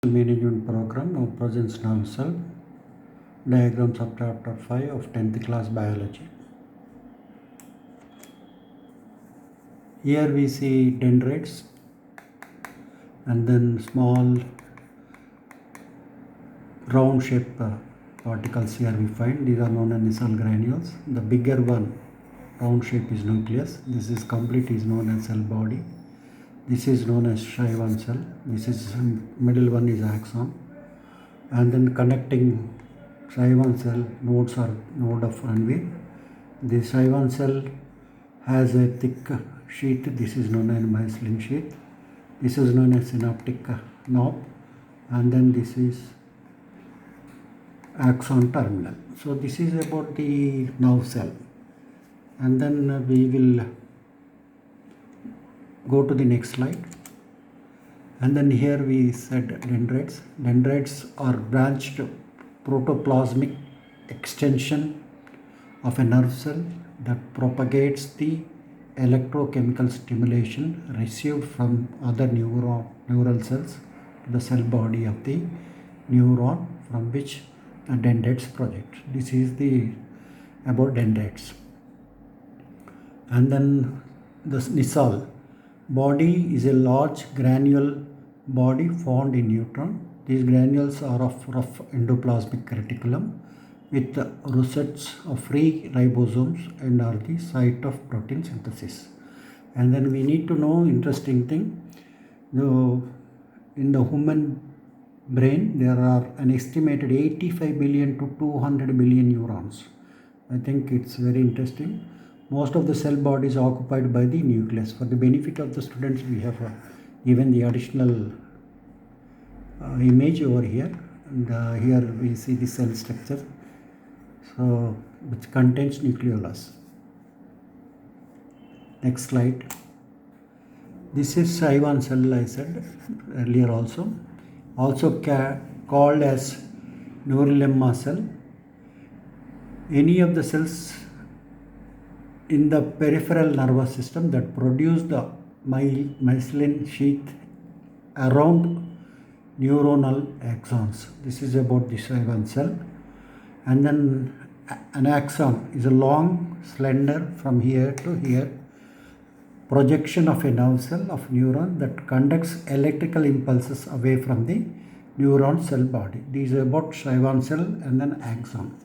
Management program now presents nerve cell diagrams of chapter 5 of 10th class biology. Here we see dendrites and then small round shaped particles here we find. These are known as Nissan granules. The bigger one round shape is nucleus. This is complete is known as cell body. This is known as Schwann cell. This is middle one is axon, and then connecting Schwann cell nodes are node of Ranvier. The Schwann cell has a thick sheath. This is known as myelin sheath. This is known as synaptic knob, and then this is axon terminal. So this is about the nerve cell, and then we will go to the next slide. And then here we said dendrites. Dendrites are branched protoplasmic extension of a nerve cell that propagates the electrochemical stimulation received from other neural cells to the cell body of the neuron from which the dendrites project. This is the about dendrites. And then the Nisal body is a large granule body found in neutron. These granules are of rough endoplasmic reticulum with rosettes of free ribosomes and are the site of protein synthesis. And then we need to know interesting thing. In the human brain there are an estimated 85 billion to 200 billion neurons. I think it's very interesting. Most of the cell body is occupied by the nucleus. For the benefit of the students, we have given the additional image over here. And here we see the cell structure, so which contains nucleolus. Next slide. This is Schwann cell, I said earlier also called as neurolemma cell. Any of the cells in the peripheral nervous system that produce the myelin sheath around neuronal axons. This is about the Schwann cell. And then an axon is a long, slender from here to here projection of a nerve cell of neuron that conducts electrical impulses away from the neuron cell body. These are about Schwann cell and then axon.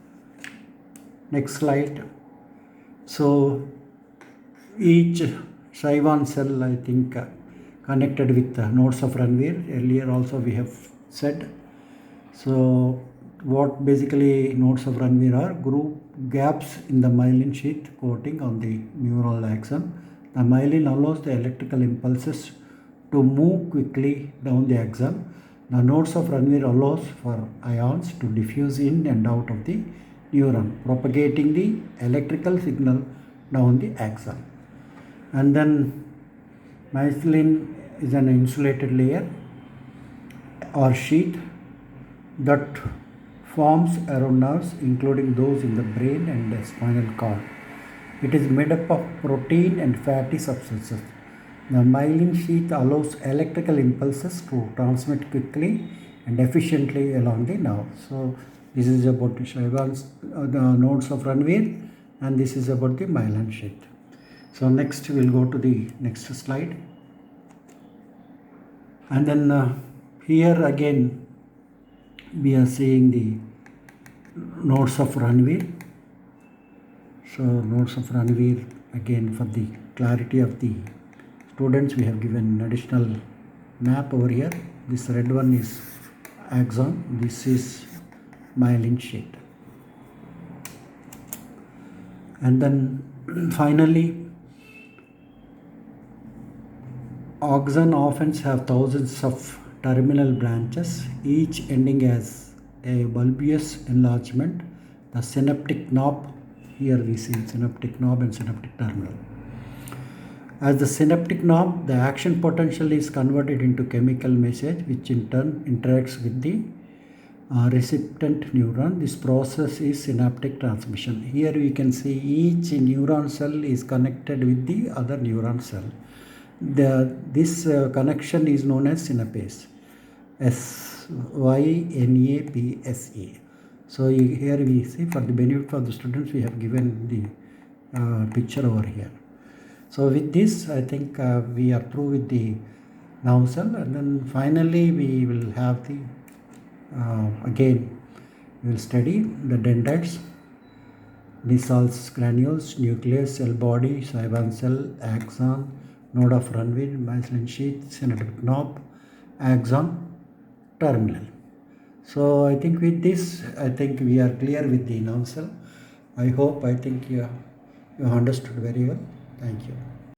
Next slide. So each Schwann cell, I think, connected with nodes of Ranvier. Earlier also we have said. So what basically nodes of Ranvier are? Group gaps in the myelin sheath coating on the neural axon. The myelin allows the electrical impulses to move quickly down the axon. The nodes of Ranvier allows for ions to diffuse in and out of the neuron, propagating the electrical signal down the axon. And then myelin is an insulated layer or sheath that forms around nerves, including those in the brain and the spinal cord. It is made up of protein and fatty substances. The myelin sheath allows electrical impulses to transmit quickly and efficiently along the nerve. So this is about the nodes of Ranvier, and this is about the myelin sheath. So next we'll go to the next slide. And then here again we are seeing the nodes of Ranvier. So nodes of Ranvier, again for the clarity of the students, we have given an additional map over here. This red one is axon. This is myelin sheath. And then finally, axon often have thousands of terminal branches, each ending as a bulbous enlargement. The synaptic knob, here we see synaptic knob and synaptic terminal. As the synaptic knob, the action potential is converted into chemical message, which in turn interacts with the recipient neuron. This process is synaptic transmission. Here we can see each neuron cell is connected with the other neuron cell. This connection is known as synapse. YNAPSE. So here we see, for the benefit of the students, we have given the picture over here. So with this, I think we are through with the nerve cell, and then finally we will have the again we will study the dendrites, Nissal's granules, nucleus, cell body, Schwann cell, axon, node of Runwin, myelin sheath, synaptic knob, axon, terminal. So I think with this, I think we are clear with the nerve cell. I think you understood very well. Thank you.